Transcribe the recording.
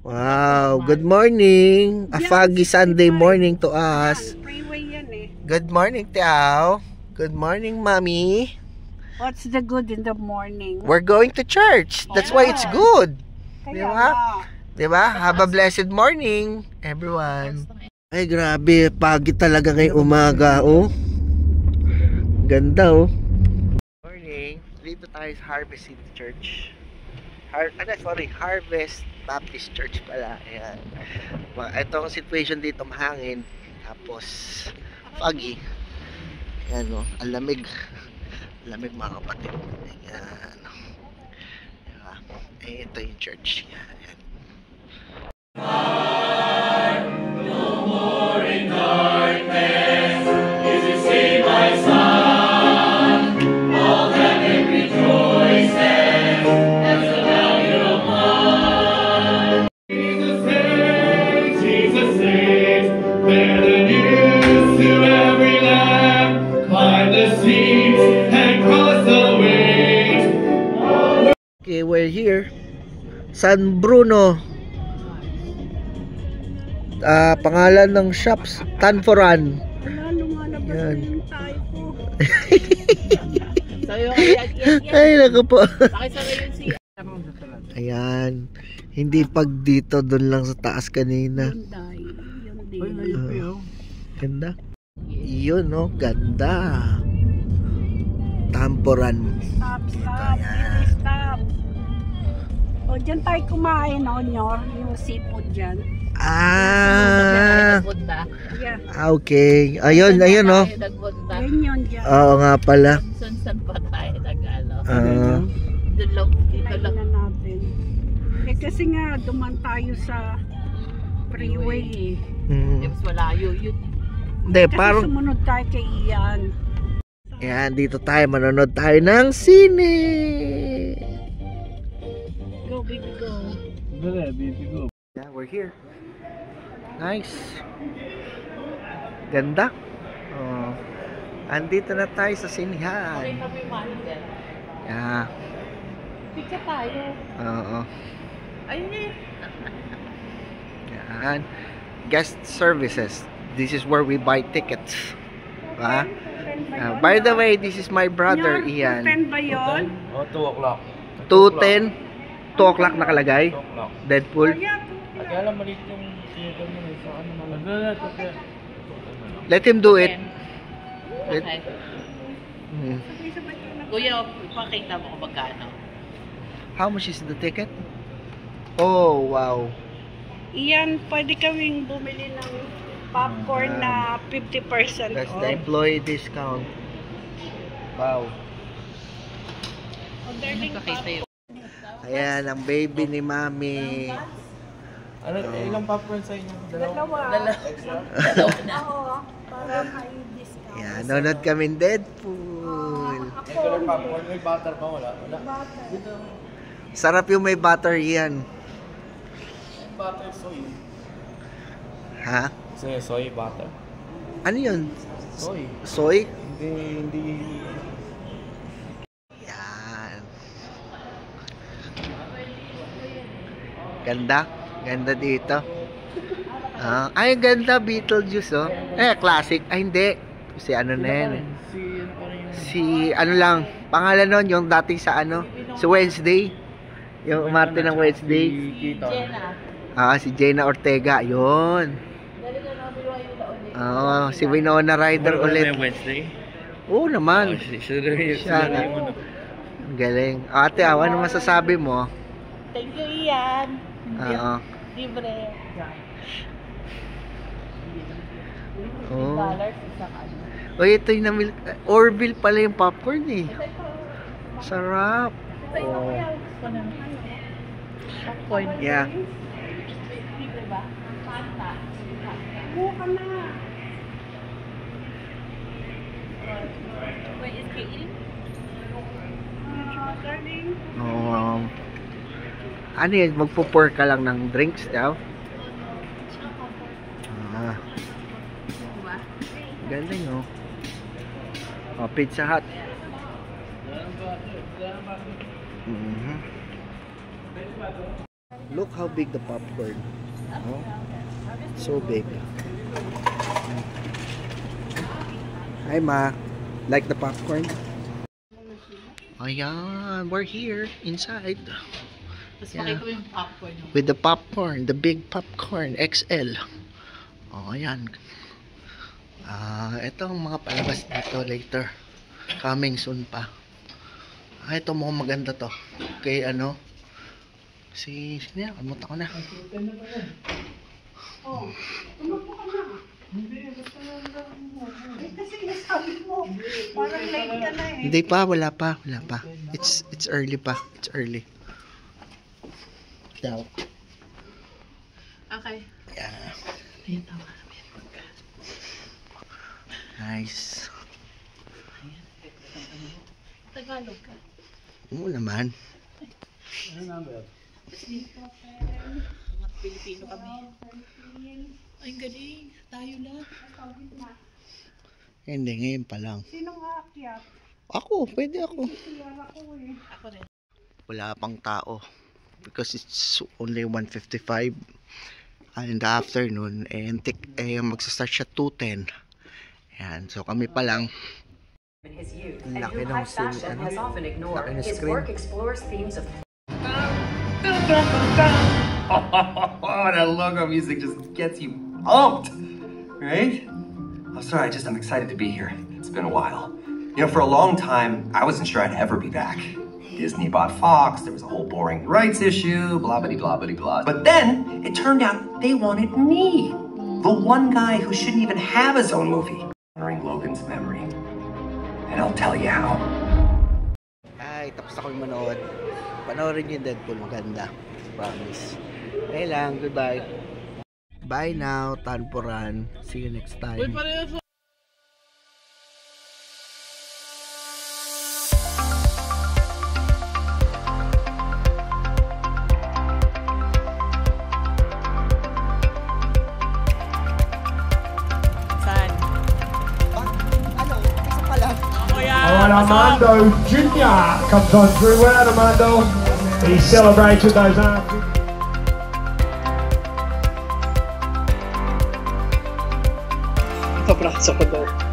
Wow, good morning. A foggy Sunday morning to us. Freeway yan eh. Good morning, Tiao. Good morning, Mommy. What's the good in the morning? We're going to church. That's why it's good. Kaya Diba? nga. Diba? Have a blessed morning, everyone. Ay, grabe. Pagi talaga ngayong umaga, oh. Ganda, oh. Morning. Dito tayo sa Harvest City Church. Harvest Baptist Church pala. Ayan. Itong situation dito mahangin. Tapos foggy. Ayan, oh. Ang lamig. Lamig, mga kapatid. Ayan. Diba? Eh, ito yung church. Ayan. No more in darkness is you see my son. All heaven rejoices as the value of mine. Jesus saves, bear the news to every land. Climb the seas and cross the waves. Okay, we're here. San Bruno. Pangalan ng shops, Tanforan. Wala, lumalabas Yan. na yung tayo ko. Sayo kaya yan. Ay, naku po. Pakisara yun siya. Ayan. Hindi pag dito, doon lang sa taas kanina. Yun tayo. Yun din. Ganda. Yun, no? Ganda. Tamporan. Stop. Really stop. O, dyan tayo kumain, no, Nyor? Yung seafood dyan. Ah, Yeah. okay. Ayun, no? Yan yun dyan. Oo nga pala. San pa tayo nag-ano? Doon lang, dito Tayo lang. na natin. Eh, kasi nga, duman tayo sa freeway eh. Mas malayo yun. Hindi, Kasi parang, sumunod tayo kay Ian. ayan, dito tayo, manonood tayo ng sine. Go, baby, go. Yeah, we're here. Nice. Ganda. Oh. Andito na tayo sa sinihan. Kami manager. Yeah. Picture tayo. Oo. Ayun eh. Yan. Guest services. This is where we buy tickets. Diba? By the way, this is my brother, Ian. 10 ba yun? Oh, 2 o'clock. 2:10. 2 o'clock nakalagay. 2 o'clock. Deadpool. Kaya lang maliit yung theater mo sa ano naman. Let him do it. Okay. Mm. Kuya, ipakita mo kung magkano. How much is the ticket? Oh, wow. Ian, pwede kaming bumili ng popcorn na 50% That's off. the employee discount. Wow. Order ng Pakita yun. Ayan, ang baby ni Mami. Ano, ilang popcorn sa inyo? Dalawa. Extra? Oo, para may discount. Ayan, nanonood kami ng Deadpool. May color popcorn, may butter pa wala? Wala. Sarap yung may butter yan. Butter, soy. Ha? Soy butter. Ano yun? Soy. Soy? Hindi. Yan. Ganda. Ganda dito. Ay, ganda. Beetlejuice, oh. Classic. Ay, hindi. Si ano na yan. Si, ano lang. Pangalan nun, yung dating sa ano. Si Wednesday. Yung umarte ng Wednesday. Si Jenna Ortega. Yun. Si Winona Ryder ulit. Wednesday? Oo naman. Siya. Ang galing. Ate, ano masasabi mo? Thank you, Ian. Oo. Libre. Oh. $10 isang ano. Uy, ito yung namil... Orville pala yung popcorn eh. Sarap. Oh. Popcorn. Yeah. Libre ba? Fanta. Buka na. Wait, is Caitlin? Darling. Ano yun? Magpo-pour ka lang ng drinks daw? Galing, oh. Pizza Hut. Look how big the popcorn. Oh, so big. Hi, Ma. Like the popcorn? Ayan, we're here inside. Tapos makita mo yung popcorn. With the popcorn, the big popcorn, XL. Oh, ayan. Ito ang mga palabas dito later. Coming soon pa. Ito mukhang maganda to. Kay ano? Sino yan? Kamuta ko na. Oh, tumakbo ka na. Hindi, basta kasi nasabi mo, parang late ka na eh. Hindi pa, wala pa. It's early pa. It's early. Daw. Okay. Yeah. Ayun, tama. Nice. Tagalog ka. Oo naman. Mga Pilipino kami. Ay, galing. Tayo lang. Hindi, ngayon pa lang. Sinong aakyat? Ako, pwede ako. Siyara ko eh. Ako rin. Wala pang tao. Because it's only 1:55 in the afternoon. And magsastart siya 2:10. Yan, so kami pa lang. Laki ng screen, laki ng screen. That logo music just gets you pumped, right? I'm sorry, I'm excited to be here. It's been a while. You know, for a long time, I wasn't sure I'd ever be back. Disney bought Fox, there was a whole boring rights issue, blah, blah, blah, blah, blah. But then, it turned out they wanted me. The one guy who shouldn't even have his own movie. Honoring Logan's memory. And I'll tell you how. Ay, tapos na kami manood. Panoorin yung Deadpool, maganda. Promise. Ayun lang, goodbye. Bye now, Tanpuran. See you next time. Uy, pareho. Alright, Armando Jr. comes on through. Well, Armando, he celebrates with those arms. Abrazo ko daw.